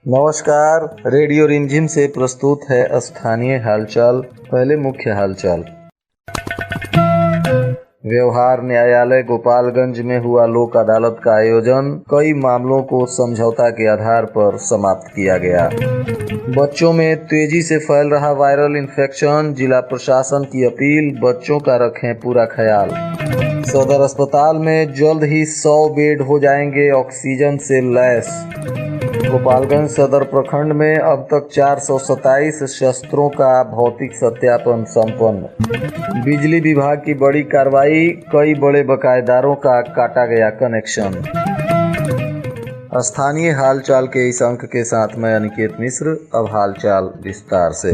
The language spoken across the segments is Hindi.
नमस्कार, रेडियो रिमझिम से प्रस्तुत है स्थानीय हालचाल। पहले मुख्य हालचाल। व्यवहार न्यायालय गोपालगंज में हुआ लोक अदालत का आयोजन। कई मामलों को समझौता के आधार पर समाप्त किया गया। बच्चों में तेजी से फैल रहा वायरल इन्फेक्शन, जिला प्रशासन की अपील, बच्चों का रखें पूरा ख्याल। सदर अस्पताल में जल्द ही 100 बेड हो जाएंगे ऑक्सीजन से लैस। गोपालगंज सदर प्रखंड में अब तक 427 शस्त्रों का भौतिक सत्यापन संपन्न। बिजली विभाग की बड़ी कार्रवाई, कई बड़े बकायेदारों का काटा गया कनेक्शन। स्थानीय हालचाल के इस अंक के साथ मैं अनिकेत मिश्र। अब हालचाल विस्तार से।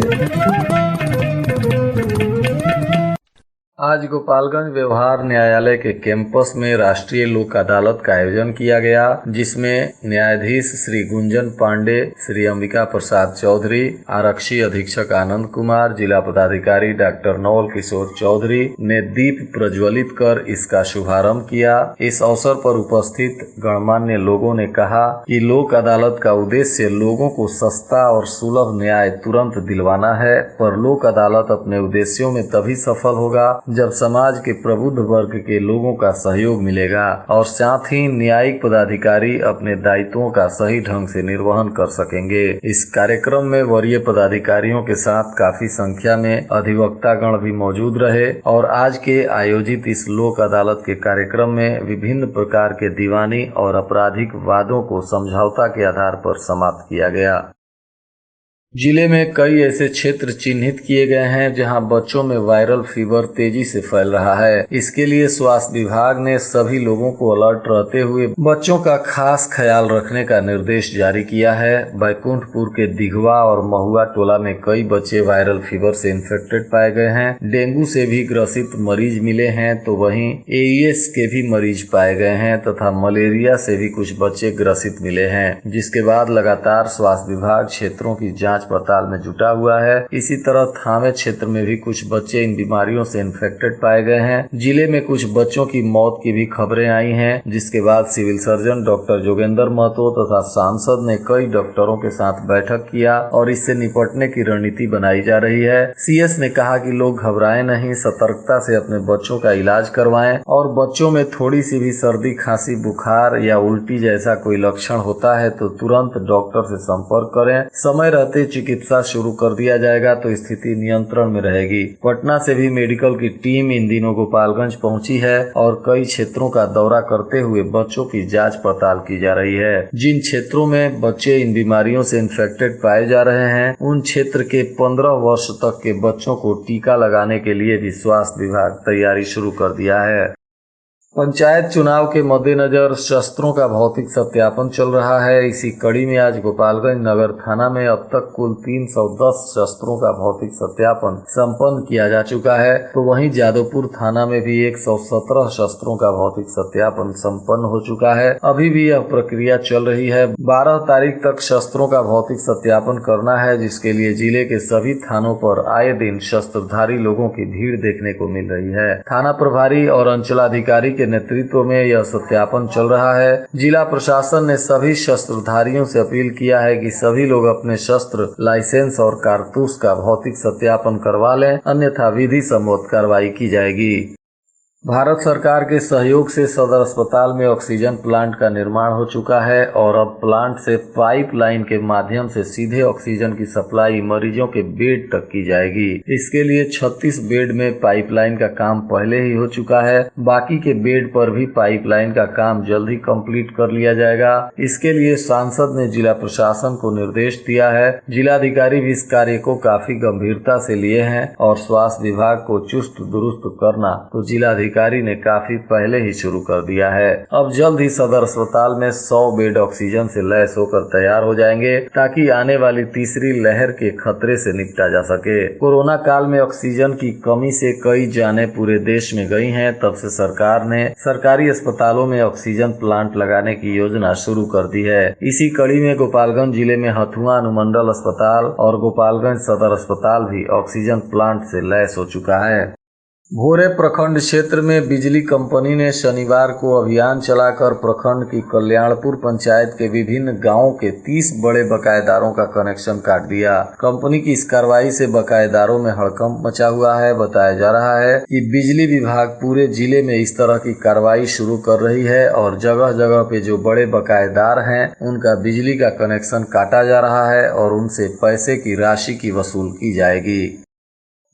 आज गोपालगंज व्यवहार न्यायालय के कैंपस में राष्ट्रीय लोक अदालत का आयोजन किया गया, जिसमें न्यायाधीश श्री गुंजन पांडे, श्री अंबिका प्रसाद चौधरी, आरक्षी अधीक्षक आनंद कुमार, जिला पदाधिकारी डॉक्टर नवल किशोर चौधरी ने दीप प्रज्वलित कर इसका शुभारंभ किया। इस अवसर पर उपस्थित गणमान्य लोगों ने कहा कि लोक अदालत का उद्देश्य लोगों को सस्ता और सुलभ न्याय तुरंत दिलवाना है, पर लोक अदालत अपने उद्देश्यों में तभी सफल होगा जब समाज के प्रबुद्ध वर्ग के लोगों का सहयोग मिलेगा और साथ ही न्यायिक पदाधिकारी अपने दायित्वों का सही ढंग से निर्वहन कर सकेंगे। इस कार्यक्रम में वरीय पदाधिकारियों के साथ काफी संख्या में अधिवक्तागण भी मौजूद रहे और आज के आयोजित इस लोक अदालत के कार्यक्रम में विभिन्न प्रकार के दीवानी और आपराधिक वादों को समझौता के आधार पर समाप्त किया गया। जिले में कई ऐसे क्षेत्र चिन्हित किए गए हैं जहां बच्चों में वायरल फीवर तेजी से फैल रहा है। इसके लिए स्वास्थ्य विभाग ने सभी लोगों को अलर्ट रहते हुए बच्चों का खास ख्याल रखने का निर्देश जारी किया है। बैकुंठपुर के दिघवा और महुआ टोला में कई बच्चे वायरल फीवर से इन्फेक्टेड पाए गए हैं। डेंगू से भी ग्रसित मरीज मिले हैं, तो वहीं एईएस के भी मरीज पाए गए हैं तथा मलेरिया से भी कुछ बच्चे ग्रसित मिले हैं, जिसके बाद लगातार स्वास्थ्य विभाग क्षेत्रों की जांच पड़ताल में जुटा हुआ है। इसी तरह थामे क्षेत्र में भी कुछ बच्चे इन बीमारियों से इन्फेक्टेड पाए गए हैं। जिले में कुछ बच्चों की मौत की भी खबरें आई हैं, जिसके बाद civil surgeon doctor Jogendra Mahto तथा सांसद ने कई डॉक्टरों के साथ बैठक किया और इससे निपटने की रणनीति बनाई जा रही है। सीएस ने कहा कि लोग घबराएं नहीं, सतर्कता से अपने बच्चों का इलाज करवाएं और बच्चों में थोड़ी सी भी सर्दी, खांसी, बुखार या उल्टी जैसा कोई लक्षण होता है तो तुरंत डॉक्टर से संपर्क करें। समय रहते चिकित्सा शुरू कर दिया जाएगा तो स्थिति नियंत्रण में रहेगी। पटना से भी मेडिकल की टीम इन दिनों गोपालगंज पहुंची है और कई क्षेत्रों का दौरा करते हुए बच्चों की जांच पड़ताल की जा रही है। जिन क्षेत्रों में बच्चे इन बीमारियों से इन्फेक्टेड पाए जा रहे हैं, उन क्षेत्र के 15 वर्ष तक के बच्चों को टीका लगाने के लिए भी स्वास्थ्य विभाग तैयारी शुरू कर दिया है। पंचायत चुनाव के मद्देनजर शस्त्रों का भौतिक सत्यापन चल रहा है। इसी कड़ी में आज गोपालगंज नगर थाना में अब तक कुल 310 शस्त्रों का भौतिक सत्यापन संपन्न किया जा चुका है, तो वहीं जादवपुर थाना में भी 117 शस्त्रों का भौतिक सत्यापन संपन्न हो चुका है। अभी भी यह प्रक्रिया चल रही है। 12 तारीख तक शस्त्रों का भौतिक सत्यापन करना है, जिसके लिए जिले के सभी थानों पर आए दिन शस्त्रधारी लोगों की भीड़ देखने को मिल रही है। थाना प्रभारी और अंचलाधिकारी के नेतृत्व में यह सत्यापन चल रहा है। जिला प्रशासन ने सभी शस्त्रधारियों से अपील किया है कि सभी लोग अपने शस्त्र, लाइसेंस और कारतूस का भौतिक सत्यापन करवा लें, अन्यथा विधि सम्मत कार्रवाई की जाएगी। भारत सरकार के सहयोग से सदर अस्पताल में ऑक्सीजन प्लांट का निर्माण हो चुका है और अब प्लांट से पाइपलाइन के माध्यम से सीधे ऑक्सीजन की सप्लाई मरीजों के बेड तक की जाएगी। इसके लिए 36 बेड में पाइपलाइन का काम पहले ही हो चुका है। बाकी के बेड पर भी पाइपलाइन का काम जल्द ही कंप्लीट कर लिया जाएगा। इसके लिए सांसद ने जिला प्रशासन को निर्देश दिया है। जिलाधिकारी भी इस कार्य को काफी गंभीरता से लिए हैं और स्वास्थ्य विभाग को चुस्त दुरुस्त करना तो जिलाधिकारी ने काफी पहले ही शुरू कर दिया है। अब जल्द ही सदर अस्पताल में 100 बेड ऑक्सीजन से लैस होकर तैयार हो जाएंगे, ताकि आने वाली तीसरी लहर के खतरे से निपटा जा सके। कोरोना काल में ऑक्सीजन की कमी से कई जानें पूरे देश में गई हैं। तब से सरकार ने सरकारी अस्पतालों में ऑक्सीजन प्लांट लगाने की योजना शुरू कर दी है। इसी कड़ी में गोपालगंज जिले में हथुआ अनुमंडल अस्पताल और गोपालगंज सदर अस्पताल भी ऑक्सीजन प्लांट से लैस हो चुका है। भोरे प्रखंड क्षेत्र में बिजली कंपनी ने शनिवार को अभियान चलाकर प्रखंड की कल्याणपुर पंचायत के विभिन्न गांवों के 30 बड़े बकायेदारों का कनेक्शन काट दिया। कंपनी की इस कार्रवाई से बकायेदारों में हड़कंप मचा हुआ है। बताया जा रहा है कि बिजली विभाग पूरे जिले में इस तरह की कार्रवाई शुरू कर रही है और जगह जगह पे जो बड़े बकायेदार हैं उनका बिजली का कनेक्शन काटा जा रहा है और उनसे पैसे की राशि की वसूल की जाएगी।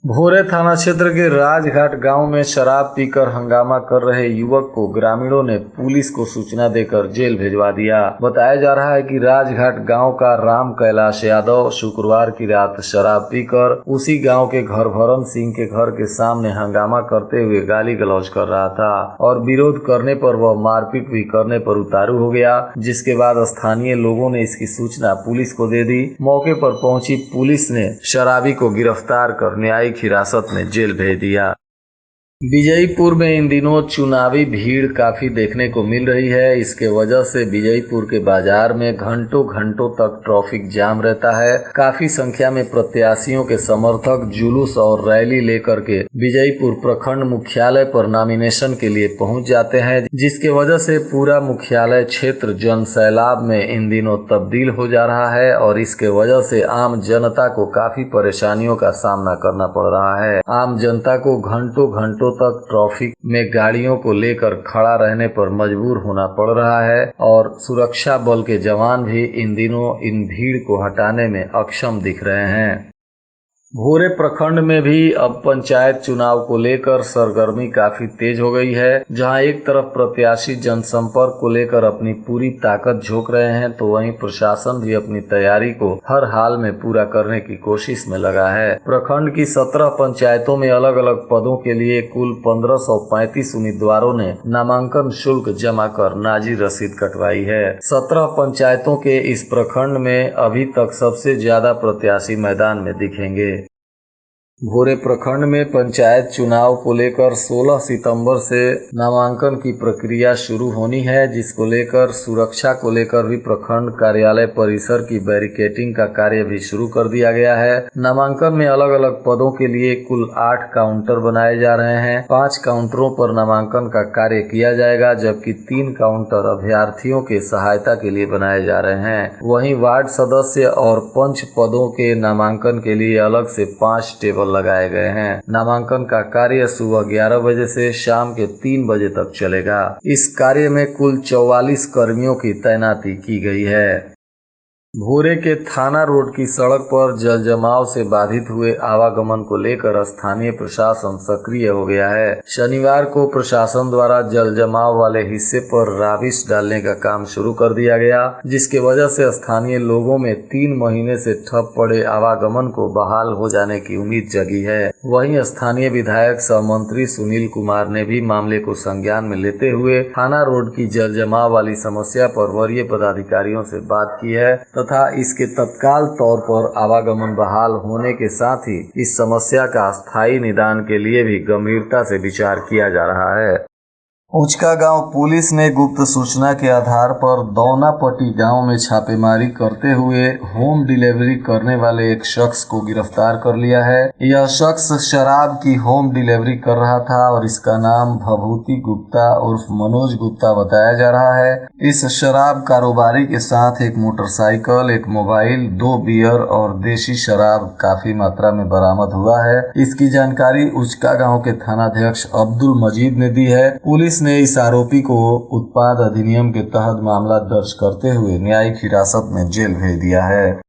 भोरे थाना क्षेत्र के राजघाट गांव में शराब पीकर हंगामा कर रहे युवक को ग्रामीणों ने पुलिस को सूचना देकर जेल भिजवा दिया। बताया जा रहा है कि राजघाट गांव का राम कैलाश यादव शुक्रवार की रात शराब पीकर उसी गांव के घरभरन सिंह के घर के सामने हंगामा करते हुए गाली गलौज कर रहा था और विरोध करने पर वह मारपीट भी करने पर उतारू हो गया, जिसके बाद स्थानीय लोगों ने इसकी सूचना पुलिस को दे दी। मौके पर पहुंची पुलिस ने शराबी को गिरफ्तार कर न्यायिक हिरासत में जेल भेज दिया। विजयपुर में इन दिनों चुनावी भीड़ काफी देखने को मिल रही है। इसके वजह से विजयपुर के बाजार में घंटों घंटों तक ट्रैफिक जाम रहता है। काफी संख्या में प्रत्याशियों के समर्थक जुलूस और रैली लेकर के विजयपुर प्रखंड मुख्यालय पर नॉमिनेशन के लिए पहुंच जाते हैं, जिसके वजह से पूरा मुख्यालय क्षेत्र जनसैलाब में इन दिनों तब्दील हो जा रहा है और इसके वजह से आम जनता को काफी परेशानियों का सामना करना पड़ रहा है। आम जनता को घंटों घंटों तक ट्रैफिक में गाड़ियों को लेकर खड़ा रहने पर मजबूर होना पड़ रहा है और सुरक्षा बल के जवान भी इन दिनों इन भीड़ को हटाने में अक्षम दिख रहे हैं। भोरे प्रखंड में भी अब पंचायत चुनाव को लेकर सरगर्मी काफी तेज हो गई है। जहां एक तरफ प्रत्याशी जनसंपर्क को लेकर अपनी पूरी ताकत झोंक रहे हैं, तो वहीं प्रशासन भी अपनी तैयारी को हर हाल में पूरा करने की कोशिश में लगा है। प्रखंड की 17 पंचायतों में अलग अलग पदों के लिए कुल 1535 उम्मीदवारों ने नामांकन शुल्क जमा कर नाजी रसीद कटवाई है। 17 पंचायतों के इस प्रखंड में अभी तक सबसे ज्यादा प्रत्याशी मैदान में दिखेंगे। भोरे प्रखंड में पंचायत चुनाव को लेकर 16 सितंबर से नामांकन की प्रक्रिया शुरू होनी है, जिसको लेकर सुरक्षा को लेकर भी प्रखंड कार्यालय परिसर की बैरिकेडिंग का कार्य भी शुरू कर दिया गया है। नामांकन में अलग अलग पदों के लिए कुल 8 काउंटर बनाए जा रहे हैं। 5 काउंटरों पर नामांकन का कार्य किया जाएगा, जबकि 3 काउंटर अभ्यर्थियों के सहायता के लिए बनाए जा रहे हैं। वहीं वार्ड सदस्य और पंच पदों के नामांकन के लिए अलग से 5 टेबल लगाए गए हैं। नामांकन का कार्य सुबह 11 बजे से शाम के 3 बजे तक चलेगा। इस कार्य में कुल 44 कर्मियों की तैनाती की गई है। भोरे के थाना रोड की सड़क पर जल जमाव से बाधित हुए आवागमन को लेकर स्थानीय प्रशासन सक्रिय हो गया है। शनिवार को प्रशासन द्वारा जल जमाव वाले हिस्से पर राबिश डालने का काम शुरू कर दिया गया, जिसके वजह से स्थानीय लोगों में 3 महीने से ठप पड़े आवागमन को बहाल हो जाने की उम्मीद जगी है। वहीं स्थानीय विधायक सह मंत्री सुनील कुमार ने भी मामले को संज्ञान में लेते हुए थाना रोड की जल जमाव वाली समस्या पर वरीय पदाधिकारियों से बात की है तथा इसके तत्काल तौर पर आवागमन बहाल होने के साथ ही इस समस्या का स्थायी निदान के लिए भी गंभीरता से विचार किया जा रहा है। उचका गांव पुलिस ने गुप्त सूचना के आधार पर दौनापट्टी गांव में छापेमारी करते हुए होम डिलीवरी करने वाले एक शख्स को गिरफ्तार कर लिया है। यह शख्स शराब की होम डिलीवरी कर रहा था और इसका नाम भभूति गुप्ता उर्फ मनोज गुप्ता बताया जा रहा है। इस शराब कारोबारी के साथ एक मोटरसाइकिल, एक मोबाइल, 2 बियर और देशी शराब काफी मात्रा में बरामद हुआ है। इसकी जानकारी उचका गाँव के थानाध्यक्ष अब्दुल मजीद ने दी है। पुलिस ने इस आरोपी को उत्पाद अधिनियम के तहत मामला दर्ज करते हुए न्यायिक हिरासत में जेल भेज दिया है।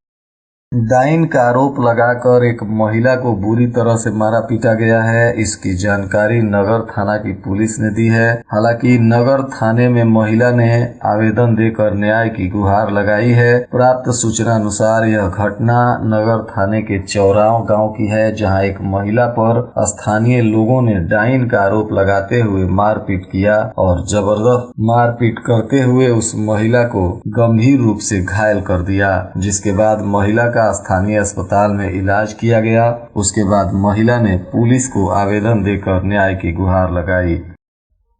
डाइन का आरोप लगाकर एक महिला को बुरी तरह से मारा पीटा गया है। इसकी जानकारी नगर थाना की पुलिस ने दी है। हालांकि नगर थाने में महिला ने आवेदन देकर न्याय की गुहार लगाई है। प्राप्त सूचना अनुसार यह घटना नगर थाने के चौराव गांव की है, जहां एक महिला पर स्थानीय लोगों ने डाइन का आरोप लगाते हुए मारपीट किया और जबरदस्त मारपीट करते हुए उस महिला को गंभीर रूप से घायल कर दिया, जिसके बाद महिला का स्थानीय अस्पताल में इलाज किया गया। उसके बाद महिला ने पुलिस को आवेदन देकर न्याय की गुहार लगाई।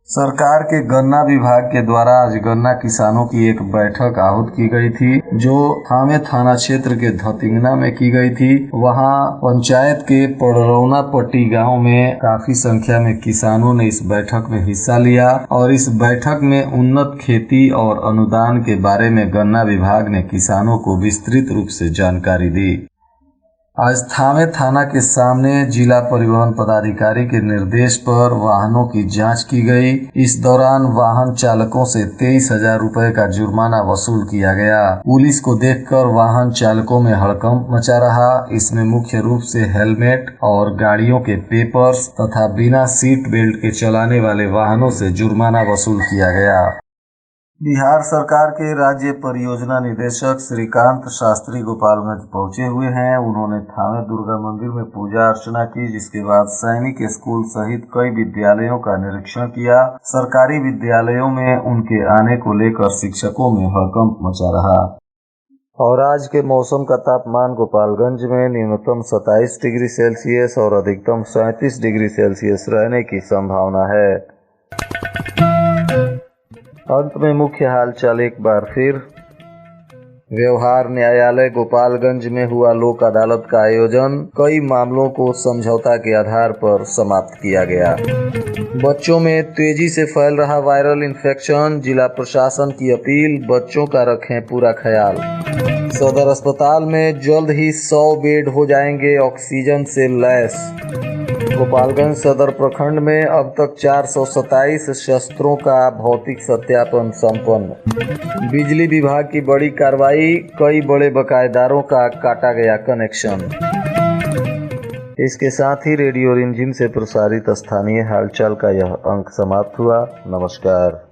सरकार के गन्ना विभाग के द्वारा आज गन्ना किसानों की एक बैठक आहूत की गई थी, जो थामे थाना क्षेत्र के धतिंगना में की गई थी। वहां पंचायत के पड़रौना पट्टी गांव में काफी संख्या में किसानों ने इस बैठक में हिस्सा लिया और इस बैठक में उन्नत खेती और अनुदान के बारे में गन्ना विभाग ने किसानों को विस्तृत रूप से जानकारी दी। आज थामे थाना के सामने जिला परिवहन पदाधिकारी के निर्देश पर वाहनों की जांच की गई। इस दौरान वाहन चालकों से 23,000 रुपए का जुर्माना वसूल किया गया। पुलिस को देखकर वाहन चालकों में हड़कंप मचा रहा। इसमें मुख्य रूप से हेलमेट और गाड़ियों के पेपर्स तथा बिना सीट बेल्ट के चलाने वाले वाहनों से जुर्माना वसूल किया गया। बिहार सरकार के राज्य परियोजना निदेशक श्रीकांत शास्त्री गोपालगंज पहुंचे हुए हैं। उन्होंने थामे दुर्गा मंदिर में पूजा अर्चना की, जिसके बाद सैनिक स्कूल सहित कई विद्यालयों का निरीक्षण किया। सरकारी विद्यालयों में उनके आने को लेकर शिक्षकों में हड़कंप मचा रहा। और आज के मौसम का तापमान गोपालगंज में न्यूनतम 27 डिग्री सेल्सियस और अधिकतम 37 डिग्री सेल्सियस रहने की संभावना है। अंत में मुख्य हालचाल एक बार फिर। व्यवहार न्यायालय गोपालगंज में हुआ लोक अदालत का आयोजन। कई मामलों को समझौता के आधार पर समाप्त किया गया। बच्चों में तेजी से फैल रहा वायरल इन्फेक्शन, जिला प्रशासन की अपील, बच्चों का रखें पूरा ख्याल। सदर अस्पताल में जल्द ही 100 बेड हो जाएंगे ऑक्सीजन से लैस। गोपालगंज सदर प्रखंड में अब तक 427 शस्त्रों का भौतिक सत्यापन संपन्न। बिजली विभाग की बड़ी कार्रवाई, कई बड़े बकायेदारों का काटा गया कनेक्शन। इसके साथ ही रेडियो रिमझिम से प्रसारित स्थानीय हालचाल का यह अंक समाप्त हुआ। नमस्कार।